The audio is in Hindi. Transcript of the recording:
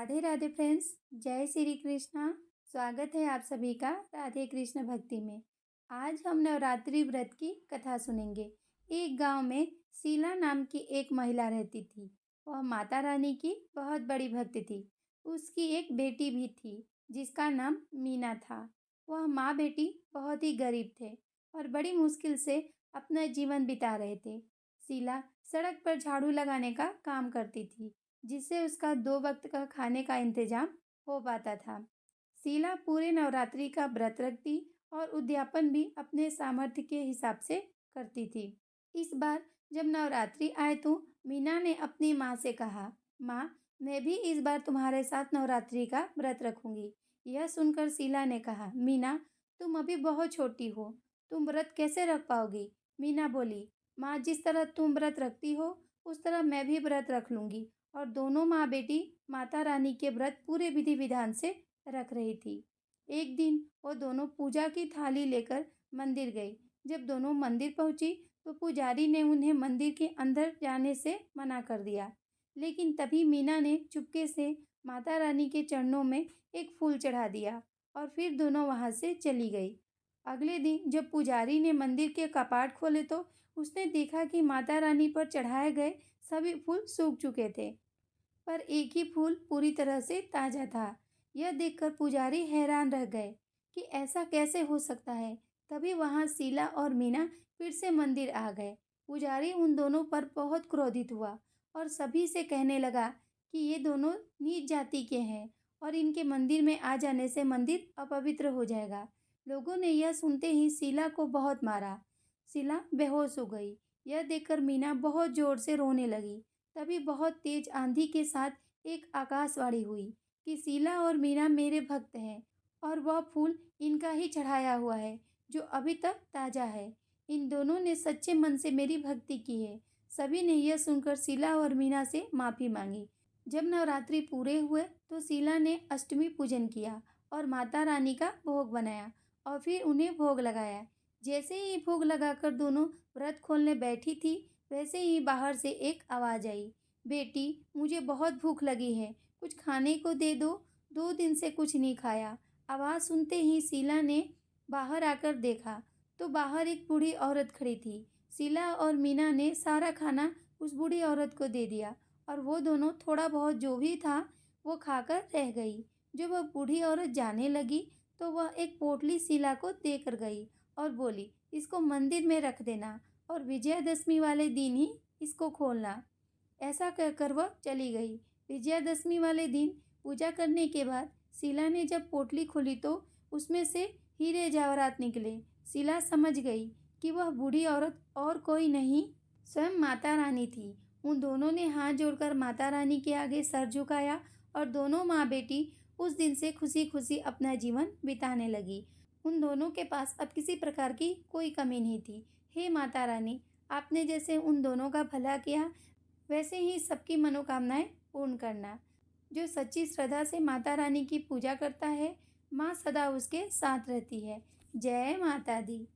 राधे राधे फ्रेंड्स। जय श्री कृष्णा। स्वागत है आप सभी का राधे कृष्ण भक्ति में। आज हम नवरात्रि व्रत की कथा सुनेंगे। एक गांव में शीला नाम की एक महिला रहती थी। वह माता रानी की बहुत बड़ी भक्त थी। उसकी एक बेटी भी थी जिसका नाम मीना था। वह माँ बेटी बहुत ही गरीब थे और बड़ी मुश्किल से अपना जीवन बिता रहे थे। शीला सड़क पर झाड़ू लगाने का काम करती थी, जिससे उसका 2 वक्त का खाने का इंतजाम हो पाता था। शीला पूरे नवरात्रि का व्रत रखती और उद्यापन भी अपने सामर्थ्य के हिसाब से करती थी। इस बार जब नवरात्रि आए तो मीना ने अपनी माँ से कहा, माँ, मैं भी इस बार तुम्हारे साथ नवरात्रि का व्रत रखूंगी। यह सुनकर शीला ने कहा, मीना, तुम अभी बहुत छोटी हो, तुम व्रत कैसे रख पाओगी? मीना बोली, माँ, जिस तरह तुम व्रत रखती हो उस तरह मैं भी व्रत रख लूंगी। और दोनों माँ बेटी माता रानी के व्रत पूरे विधि विधान से रख रही थी। एक दिन वो दोनों पूजा की थाली लेकर मंदिर गई। जब दोनों मंदिर पहुंची तो पुजारी ने उन्हें मंदिर के अंदर जाने से मना कर दिया। लेकिन तभी मीना ने चुपके से माता रानी के चरणों में एक फूल चढ़ा दिया और फिर दोनों वहां से चली गई। अगले दिन जब पुजारी ने मंदिर के कपाट खोले तो उसने देखा कि माता रानी पर चढ़ाए गए सभी फूल सूख चुके थे, पर एक ही फूल पूरी तरह से ताजा था। यह देखकर पुजारी हैरान रह गए कि ऐसा कैसे हो सकता है। तभी वहां शीला और मीना फिर से मंदिर आ गए। पुजारी उन दोनों पर बहुत क्रोधित हुआ और सभी से कहने लगा कि ये दोनों नीच जाति के हैं और इनके मंदिर में आ जाने से मंदिर अपवित्र हो जाएगा। लोगों ने यह सुनते ही शीला को बहुत मारा। शीला बेहोश हो गई। यह देखकर मीना बहुत जोर से रोने लगी। तभी बहुत तेज आंधी के साथ एक आकाशवाणी हुई कि शीला और मीना मेरे भक्त हैं और वह फूल इनका ही चढ़ाया हुआ है जो अभी तक ताजा है। इन दोनों ने सच्चे मन से मेरी भक्ति की है। सभी ने यह सुनकर शीला और मीना से माफी मांगी। जब नवरात्रि पूरे हुए तो शीला ने अष्टमी पूजन किया और माता रानी का भोग बनाया और फिर उन्हें भोग लगाया। जैसे ही भोग लगाकर दोनों व्रत खोलने बैठी थी, वैसे ही बाहर से एक आवाज आई, बेटी, मुझे बहुत भूख लगी है, कुछ खाने को दे दो, 2 दिन से कुछ नहीं खाया। आवाज सुनते ही शीला ने बाहर आकर देखा तो बाहर एक बूढ़ी औरत खड़ी थी। शीला और मीना ने सारा खाना उस बूढ़ी औरत को दे दिया और वो दोनों थोड़ा बहुत जो भी था वो खाकर रह गई। जब वह बूढ़ी औरत जाने लगी तो वह एक पोटली शीला को देकर गई और बोली, इसको मंदिर में रख देना और विजयादशमी वाले दिन ही इसको खोलना। ऐसा कहकर वह चली गई। विजयादशमी वाले दिन पूजा करने के बाद शीला ने जब पोटली खोली तो उसमें से हीरे जवाहरात निकले। शीला समझ गई कि वह बूढ़ी औरत और कोई नहीं, स्वयं माता रानी थी। उन दोनों ने हाथ जोड़कर माता रानी के आगे सर झुकाया और दोनों माँ बेटी उस दिन से खुशी खुशी अपना जीवन बिताने लगी। उन दोनों के पास अब किसी प्रकार की कोई कमी नहीं थी। हे माता रानी, आपने जैसे उन दोनों का भला किया वैसे ही सबकी मनोकामनाएं पूर्ण करना। जो सच्ची श्रद्धा से माता रानी की पूजा करता है, माँ सदा उसके साथ रहती है। जय माता दी।